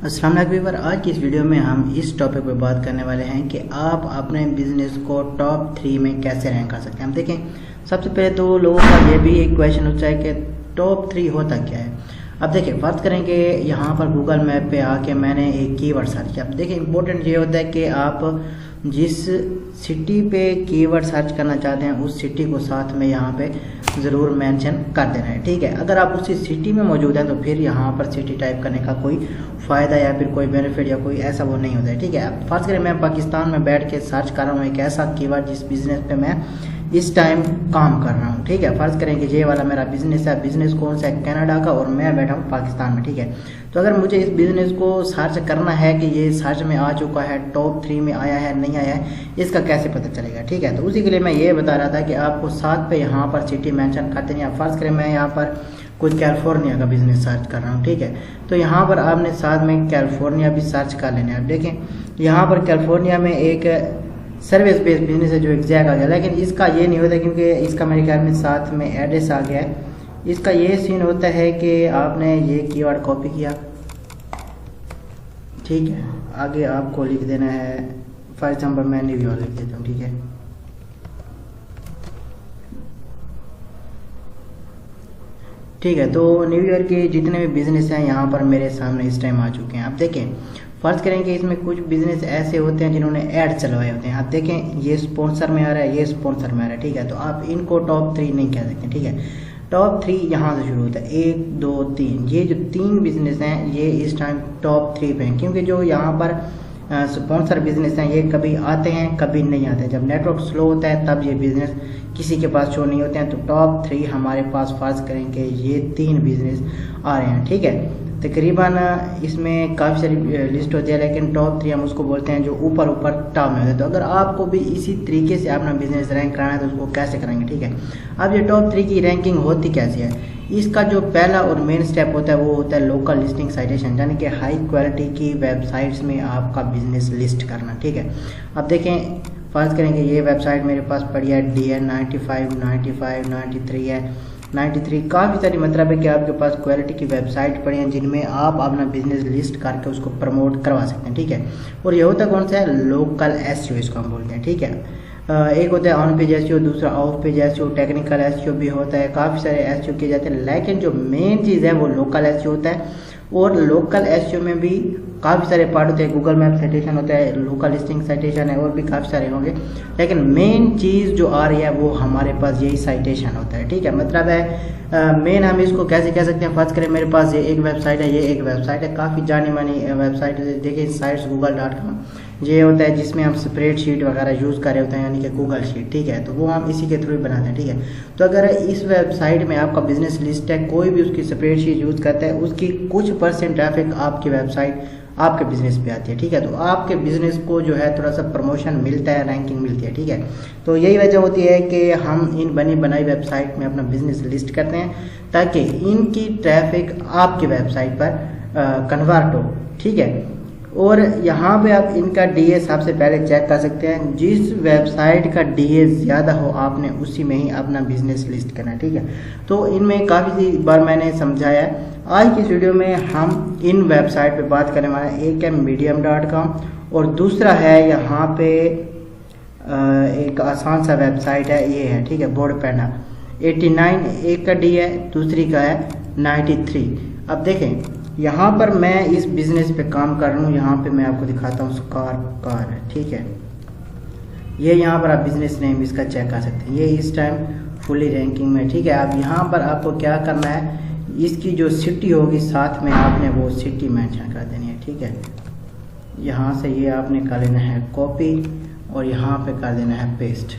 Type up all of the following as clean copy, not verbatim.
अस्सलाम वालेकुम व्यूअर, आज की इस वीडियो में हम इस टॉपिक पे बात करने वाले हैं कि आप अपने बिजनेस को टॉप 3 में कैसे रैंक कर सकते हैं। हम देखें, सबसे पहले तो लोगों का ये भी एक क्वेश्चन होता है कि टॉप 3 होता क्या है। अब देखिए, फर्ज करें कि यहाँ पर गूगल मैप पे आके मैंने एक कीवर्ड सर्च किया। अब देखिए, इंपॉर्टेंट ये होता है कि आप जिस सिटी पे कीवर्ड सर्च करना चाहते हैं उस सिटी को साथ में यहाँ पे ज़रूर मेंशन कर देना है, ठीक है। अगर आप उसी सिटी में मौजूद हैं तो फिर यहाँ पर सिटी टाइप करने का कोई फ़ायदा या फिर कोई बेनिफिट या कोई ऐसा वो नहीं होता है, ठीक है। अब फर्ज करें मैं पाकिस्तान में बैठ के सर्च कर रहा हूँ एक ऐसा कीवर्ड जिस बिज़नेस पे मैं इस टाइम काम कर रहा हूँ, ठीक है। फ़र्ज़ करें कि ये वाला मेरा बिज़नेस है। बिज़नेस कौन सा है? कनाडा का, और मैं बैठा हूँ पाकिस्तान में, ठीक है। तो अगर मुझे इस बिज़नेस को सर्च करना है कि ये सर्च में आ चुका है, टॉप 3 में आया है नहीं आया है, इसका कैसे पता चलेगा, ठीक है। तो उसी के लिए मैं ये बता रहा था कि आपको साथ पे यहाँ पर सिटी मेंशन करते हैं। फ़र्ज़ करें मैं यहाँ पर कुछ कैलिफोर्निया का बिज़नेस सर्च कर रहा हूँ, ठीक है। तो यहाँ पर आपने साथ में कैलिफोर्निया भी सर्च कर लेना है। अब देखें, यहाँ पर कैलिफोर्निया में एक सर्विस बेस्ड बिजनेस है जो एग्जैक्ट आ गया, लेकिन इसका ये नहीं होता क्योंकि इसका मेरे ख्याल में साथ में एड्रेस आ गया है। इसका ये सीन होता है कि आपने ये कीवर्ड कॉपी किया, ठीक है, आगे आपको लिख देना है, फॉर एग्जांपल मैं न्यूयॉर्क लिख देता हूँ, ठीक है। ठीक है, तो न्यूयॉर्क के जितने भी बिजनेस हैं यहाँ पर मेरे सामने इस टाइम आ चुके हैं। अब देखें, फर्ज करें कि इसमें कुछ बिजनेस ऐसे होते हैं जिन्होंने ऐड चलवाए होते हैं। आप देखें, ये स्पॉन्सर में आ रहा है, ये स्पॉन्सर में आ रहा है, ठीक है। तो आप इनको टॉप 3 नहीं कह सकते, ठीक है। टॉप 3 यहाँ से शुरू होता है, 1 2 3। ये जो 3 बिजनेस हैं ये इस टाइम टॉप 3 पे हैं, क्योंकि जो यहाँ पर स्पॉन्सर बिजनेस हैं ये कभी आते हैं कभी नहीं आते। जब नेटवर्क स्लो होता है तब ये बिजनेस किसी के पास शो नहीं होते हैं। तो टॉप 3 हमारे पास फर्ज करेंगे ये 3 बिजनेस आ रहे हैं, ठीक है। तकरीबन इसमें काफ़ी सारी लिस्ट होती है, लेकिन टॉप 3 हम उसको बोलते हैं जो ऊपर टॉप में होते हैं। तो अगर आपको भी इसी तरीके से अपना बिजनेस रैंक कराना है तो उसको कैसे करेंगे, ठीक है। अब ये टॉप 3 की रैंकिंग होती कैसी है? इसका जो पहला और मेन स्टेप होता है वो होता है लोकल लिस्टिंग साइटेशन, यानी कि हाई क्वालिटी की वेबसाइट्स में आपका बिजनेस लिस्ट करना, ठीक है। अब देखें, फर्ज करेंगे ये वेबसाइट मेरे पास पड़ी है DN 95 95 93 है, 93 काफ़ी सारी, मतलब है कि आपके पास क्वालिटी की वेबसाइट पड़ी हैं जिनमें आप अपना बिजनेस लिस्ट करके उसको प्रमोट करवा सकते हैं, ठीक है। और ये होता कौन सा है? लोकल SEO इसको हम बोलते हैं, ठीक है। एक होता है ऑन पेज SEO, दूसरा of page SEO, technical SEO भी होता है, काफ़ी सारे SEO किए जाते हैं, लेकिन जो मेन चीज़ है वो लोकल SEO होता है। और लोकल SEO में भी काफ़ी सारे पार्ट होते हैं, गूगल मैप साइटेशन होता है, लोकल लिस्टिंग साइटेशन है, और भी काफ़ी सारे होंगे, लेकिन मेन चीज़ जो आ रही है वो हमारे पास यही साइटेशन होता है, ठीक है। मतलब है मेन हम इसको कैसे कह सकते हैं? फर्ज करें मेरे पास ये एक वेबसाइट है, ये एक वेबसाइट है, काफ़ी जानी मानी वेबसाइट है, देखिए साइट्स google.com, ये होता है जिसमें हम स्प्रेडशीट वगैरह यूज़ कर रहे होते हैं, यानी कि गूगल शीट, ठीक है। तो वो हम इसी के थ्रू बनाते हैं, ठीक है। तो अगर इस वेबसाइट में आपका बिजनेस लिस्ट है, कोई भी उसकी स्प्रेडशीट यूज़ करता है, उसकी कुछ % ट्रैफिक आपकी वेबसाइट आपके बिजनेस पे आती है, ठीक है। तो आपके बिजनेस को जो है थोड़ा सा प्रमोशन मिलता है, रैंकिंग मिलती है, ठीक है। तो यही वजह होती है कि हम इन बनी बनाई वेबसाइट में अपना बिजनेस लिस्ट करते हैं ताकि इनकी ट्रैफिक आपकी वेबसाइट पर कन्वर्ट हो, ठीक है। और यहाँ पे आप इनका DA सबसे पहले चेक कर सकते हैं। जिस वेबसाइट का DA ज़्यादा हो आपने उसी में ही अपना बिजनेस लिस्ट करना है, ठीक है। तो इनमें काफ़ी बार मैंने समझाया है। आज की इस वीडियो में हम इन वेबसाइट पे बात करने वाले हैं। एक है medium.com और दूसरा है यहाँ पे एक आसान सा वेबसाइट है, ये है, ठीक है, बोर्डपेडा। 89 एक का DA है, दूसरी का है 93। अब देखें, यहाँ पर मैं इस बिज़नेस पे काम कर रहा हूँ, यहाँ पे मैं आपको दिखाता हूँ, कार है, ठीक है। ये यहाँ पर आप बिज़नेस नेम इसका चेक कर सकते हैं, ये इस टाइम फुली रैंकिंग में, ठीक है। अब यहाँ पर आपको क्या करना है, इसकी जो सिटी होगी साथ में आपने वो सिटी मेंशन कर देनी है, ठीक है। यहाँ से ये आपने कर लेना है कॉपी और यहाँ पे कर देना है पेस्ट,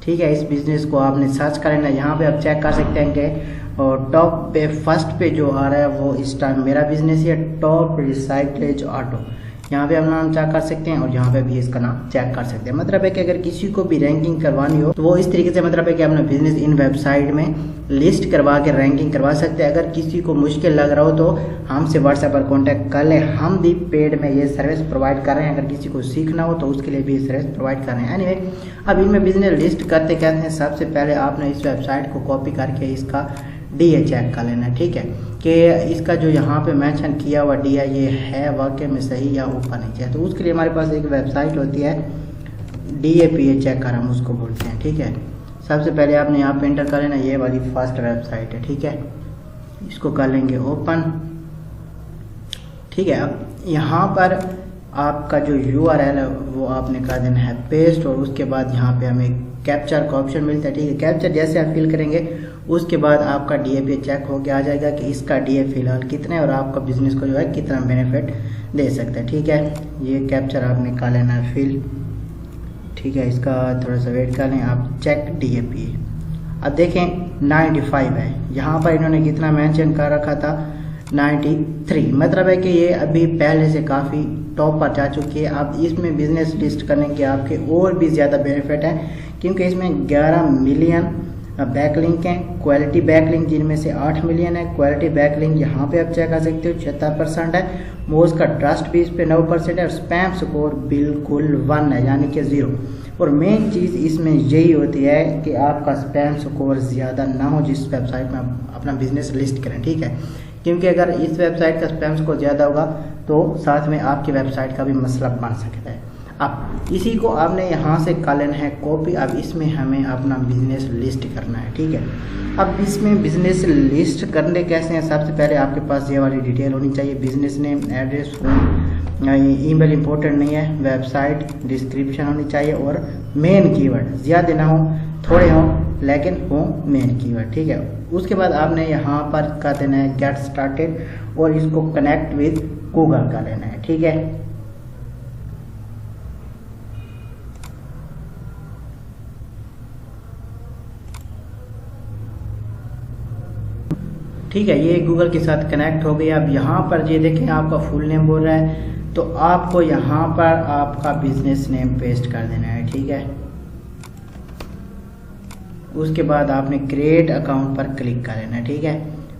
ठीक है। इस बिज़नेस को आपने सर्च कर लेना है। यहाँ पे आप चेक कर सकते हैं कि और टॉप पे फर्स्ट पे जो आ रहा है वो इस टाइम मेरा बिजनेस है, टॉप रिसाइकलेज ऑटो। यहाँ पे आप नाम चेक कर सकते हैं और यहाँ पे भी इसका नाम चेक कर सकते हैं। मतलब है कि अगर किसी को भी रैंकिंग करवानी हो तो वो इस तरीके से, मतलब है कि अपना बिजनेस इन वेबसाइट में लिस्ट करवा के रैंकिंग करवा सकते हैं। अगर किसी को मुश्किल लग रहा हो तो हमसे व्हाट्सएप पर कॉन्टैक्ट कर लें, हम भी पेड में ये सर्विस प्रोवाइड कर रहे हैं। अगर किसी को सीखना हो तो उसके लिए भी ये सर्विस प्रोवाइड कर रहे हैं। एनीवे, अब इनमें बिजनेस लिस्ट करते कहते हैं, सबसे पहले आपने इस वेबसाइट को कॉपी करके इसका DA चेक कर लेना है, ठीक है, कि इसका जो यहाँ पे मेंशन किया हुआ DA ये है वाकई में सही या ऊपर नीचे है। तो उसके लिए हमारे पास एक वेबसाइट होती है DAPA चेकर, हम उसको बोलते हैं, ठीक है। सबसे पहले आपने यहाँ पे एंटर कर लेना, ये वाली फर्स्ट वेबसाइट है, ठीक है। इसको कर लेंगे ओपन, ठीक है। अब यहाँ पर आपका जो URL है वो आपने कर देना है पेस्ट, और उसके बाद यहाँ पे हमें कैप्चर का ऑप्शन मिलता है, ठीक है। कैप्चर जैसे आप फिल करेंगे उसके बाद आपका DAPA चेक होके आ जाएगा कि इसका DA फिलहाल कितना है और आपका बिजनेस को जो है कितना बेनिफिट दे सकता है, ठीक है। ये कैप्चर आपने कर लेना है फिल, ठीक है। इसका थोड़ा सा वेट कर लें आप, चेक DAPA। अब देखें 95 है, यहाँ पर इन्होंने कितना मेंशन कर रखा था 93, मतलब है कि ये अभी पहले से काफ़ी टॉप पर जा चुकी है। अब इसमें बिजनेस लिस्ट करने के आपके और भी ज़्यादा बेनिफिट है, क्योंकि इसमें 11 मिलियन बैकलिंक हैं, क्वालिटी बैकलिंक जिनमें से 8 मिलियन है। क्वालिटी बैकलिंक यहाँ पे आप चेक कर सकते हो 76% है, मोज का ट्रस्ट भी इस पे 9% है, और स्पैम स्कोर बिल्कुल 1 है, यानी कि 0। और मेन चीज़ इसमें यही होती है कि आपका स्पैम स्कोर ज़्यादा ना हो जिस वेबसाइट में आप अपना बिजनेस लिस्ट करें, ठीक है। क्योंकि अगर इस वेबसाइट का स्पैम स्कोर ज़्यादा होगा तो साथ में आपकी वेबसाइट का भी मसला बन सकता है। अब इसी को आपने यहाँ से कर लेना है कॉपी। अब इसमें हमें अपना बिजनेस लिस्ट करना है, ठीक है। अब इसमें बिजनेस लिस्ट करने कैसे हैं, सबसे पहले आपके पास ये वाली डिटेल होनी चाहिए, business name, address, phone, email important नहीं है, वेबसाइट, डिस्क्रिप्शन होनी चाहिए, और मेन कीवर्ड ज़्यादा ना हो, थोड़े हों लेकिन हो मेन कीवर्ड, ठीक है। उसके बाद आपने यहाँ पर कर देना है गेट स्टार्टेड, और इसको कनेक्ट विद गूगल कर लेना है, ठीक है। ठीक है, ये गूगल के साथ कनेक्ट हो गया। अब यहाँ पर ये देखें आपका फुल नेम बोल रहा है, तो आपको यहाँ पर आपका बिजनेस नेम पेस्ट कर देना है, ठीक है। उसके बाद आपने क्रिएट अकाउंट पर क्लिक कर लेना है, ठीक है।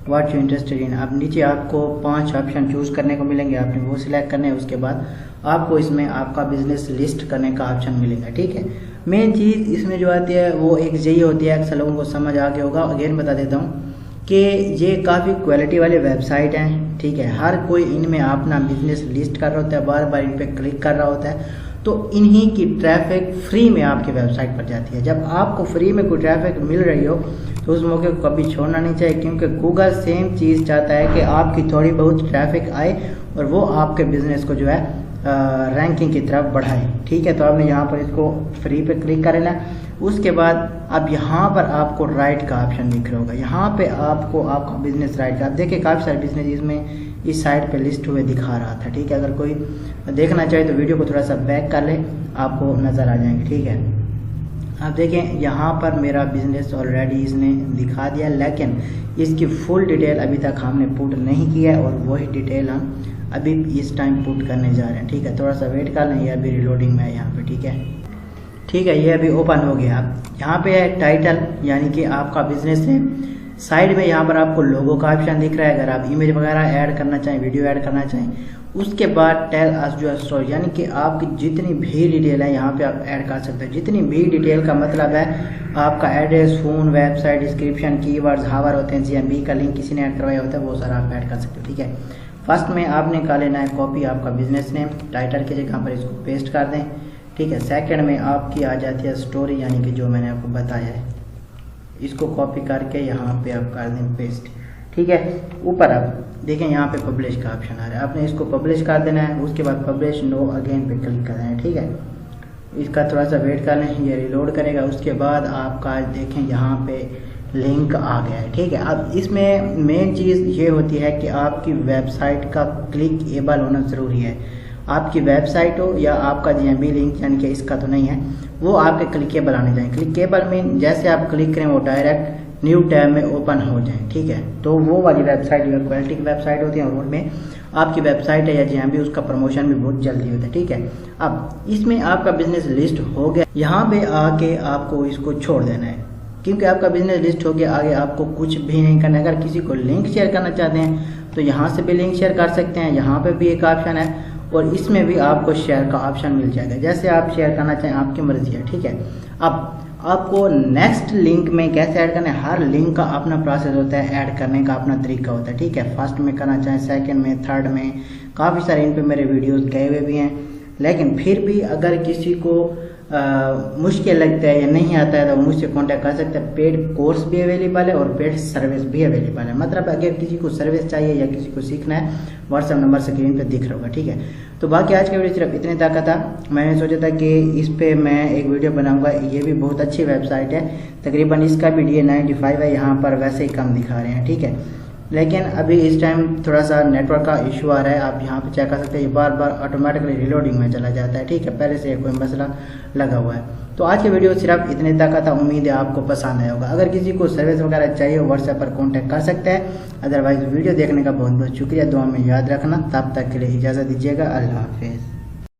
व्हाट यू इंटरेस्टेड इन, अब नीचे आपको 5 ऑप्शन चूज़ करने को मिलेंगे, आपने वो सिलेक्ट करने हैं। उसके बाद आपको इसमें आपका बिजनेस लिस्ट करने का ऑप्शन मिलेगा, ठीक है। मेन चीज़ इसमें जो आती है वो एक यही होती है, अक्सर लोगों को समझ आ गया होगा। अगेन बता देता हूँ कि ये काफ़ी क्वालिटी वाले वेबसाइट हैं, ठीक है। हर कोई इनमें अपना बिजनेस लिस्ट कर रहा होता है, बार बार इन पर क्लिक कर रहा होता है, तो इन्हीं की ट्रैफिक फ्री में आपकी वेबसाइट पर जाती है। जब आपको फ्री में कोई ट्रैफिक मिल रही हो तो उस मौके को कभी छोड़ना नहीं चाहिए, क्योंकि गूगल सेम चीज़ चाहता है कि आपकी थोड़ी बहुत ट्रैफिक आए और वो आपके बिजनेस को जो है रैंकिंग की तरफ बढ़ाए, ठीक है। तो आपने यहाँ पर इसको फ्री पे क्लिक कर लेना। उसके बाद अब यहाँ पर आपको राइट का ऑप्शन दिख रहा होगा, यहाँ पे आपको आपका बिजनेस राइट का, आप देखिए काफ़ी सारे बिजनेस इसमें इस साइड पे लिस्ट हुए दिखा रहा था, ठीक है। अगर कोई देखना चाहे तो वीडियो को थोड़ा सा बैक कर ले, आपको नज़र आ जाएंगे, ठीक है। आप देखें यहाँ पर मेरा बिजनेस ऑलरेडी इसने दिखा दिया, लेकिन इसकी फुल डिटेल अभी तक हमने पुट नहीं किया है, और वही डिटेल हम अभी इस टाइम पुट करने जा रहे हैं, ठीक है। थोड़ा सा वेट कर लें, ये अभी रिलोडिंग में है यहाँ पे, ठीक है। ठीक है, ये अभी ओपन हो गया। अब यहाँ पे है टाइटल, यानी कि आपका बिजनेस है। साइड में यहाँ पर आपको लोगो का ऑप्शन दिख रहा है, अगर आप इमेज वगैरह ऐड करना चाहें, वीडियो ऐड करना चाहें। उसके बाद टेल अस योर स्टोरी, यानी कि आपकी जितनी भी डिटेल है यहाँ पे आप ऐड कर सकते हैं। जितनी भी डिटेल का मतलब है आपका address, phone, website, description, keywords, hover होते हैं, GMB का लिंक किसी ने ऐड करवाया होता है, वो सारा आप ऐड कर सकते हो, ठीक है। फर्स्ट में आपने कर लेना है कॉपी आपका बिजनेस नेम, टाइटल की जगह पर इसको पेस्ट कर दें, ठीक है। सेकंड में आपकी आ जाती है स्टोरी, यानी कि जो मैंने आपको बताया है, इसको कॉपी करके यहाँ पे आप कर दें पेस्ट, ठीक है। ऊपर आप देखें यहाँ पे पब्लिश का ऑप्शन आ रहा है, आपने इसको पब्लिश कर देना है। उसके बाद पब्लिश नो अगेन पे क्लिक कर देना है, ठीक है। इसका थोड़ा सा वेट कर लें, ये रिलोड करेगा। उसके बाद आपका देखें यहाँ पे लिंक आ गया है, ठीक है। अब इसमें मेन चीज़ ये होती है कि आपकी वेबसाइट का क्लिकेबल होना ज़रूरी है। आपकी वेबसाइट हो या आपका GMB लिंक, यानी कि इसका तो नहीं है, वो आपके क्लिकेबल आने चाहिए। क्लिकेबल में जैसे आप क्लिक करें वो डायरेक्ट न्यू टैब में ओपन हो जाए, ठीक है। तो वो वाली वेबसाइट जो है क्वालिटी की वेबसाइट होती है, और उनमें आपकी वेबसाइट है या GMB, उसका प्रमोशन भी बहुत जल्दी होता है, ठीक है। अब इसमें आपका बिजनेस लिस्ट हो गया, यहाँ पे आके आपको इसको छोड़ देना है, क्योंकि आपका बिजनेस लिस्ट हो गया। आगे आपको कुछ भी नहीं करना है। अगर किसी को लिंक शेयर करना चाहते हैं तो यहाँ से भी लिंक शेयर कर सकते हैं, यहाँ पे भी एक ऑप्शन है, और इसमें भी आपको शेयर का ऑप्शन मिल जाएगा। जैसे आप शेयर करना चाहें, आपकी मर्जी है, ठीक है। अब आपको नेक्स्ट लिंक में कैसे ऐड करना है, हर लिंक का अपना प्रोसेस होता है, ऐड करने का अपना तरीका होता है, ठीक है। फर्स्ट में करना चाहें, सेकंड में, थर्ड में, काफ़ी सारे इन पे मेरे वीडियोस गए हुए भी हैं। लेकिन फिर भी अगर किसी को मुश्किल लगता है या नहीं आता है तो मुझसे कांटेक्ट कर सकते हैं। पेड कोर्स भी अवेलेबल है और पेड सर्विस भी अवेलेबल है। मतलब अगर किसी को सर्विस चाहिए या किसी को सीखना है, व्हाट्सएप नंबर स्क्रीन पे दिख रहा होगा, ठीक है। तो बाकी आज का वीडियो सिर्फ इतने तक का था। मैंने सोचा था कि इस पे मैं एक वीडियो बनाऊंगा। ये भी बहुत अच्छी वेबसाइट है, तकरीबन इसका भी DA95 है, यहाँ पर वैसे ही कम दिखा रहे हैं, ठीक है। लेकिन अभी इस टाइम थोड़ा सा नेटवर्क का इशू आ रहा है, आप यहाँ पे चेक कर सकते हैं, ये बार बार ऑटोमेटिकली रिलोडिंग में चला जाता है, ठीक है। पहले से कोई मसला लगा हुआ है। तो आज के वीडियो सिर्फ इतने तक का था, उम्मीद है आपको पसंद आया होगा। अगर किसी को सर्विस वगैरह चाहिए व्हाट्सएप पर कॉन्टैक्ट कर सकते हैं। अदरवाइज वीडियो देखने का बहुत बहुत शुक्रिया, दुआ में याद रखना। तब तक के लिए इजाज़त दीजिएगा, अल्लाह हाफिज़।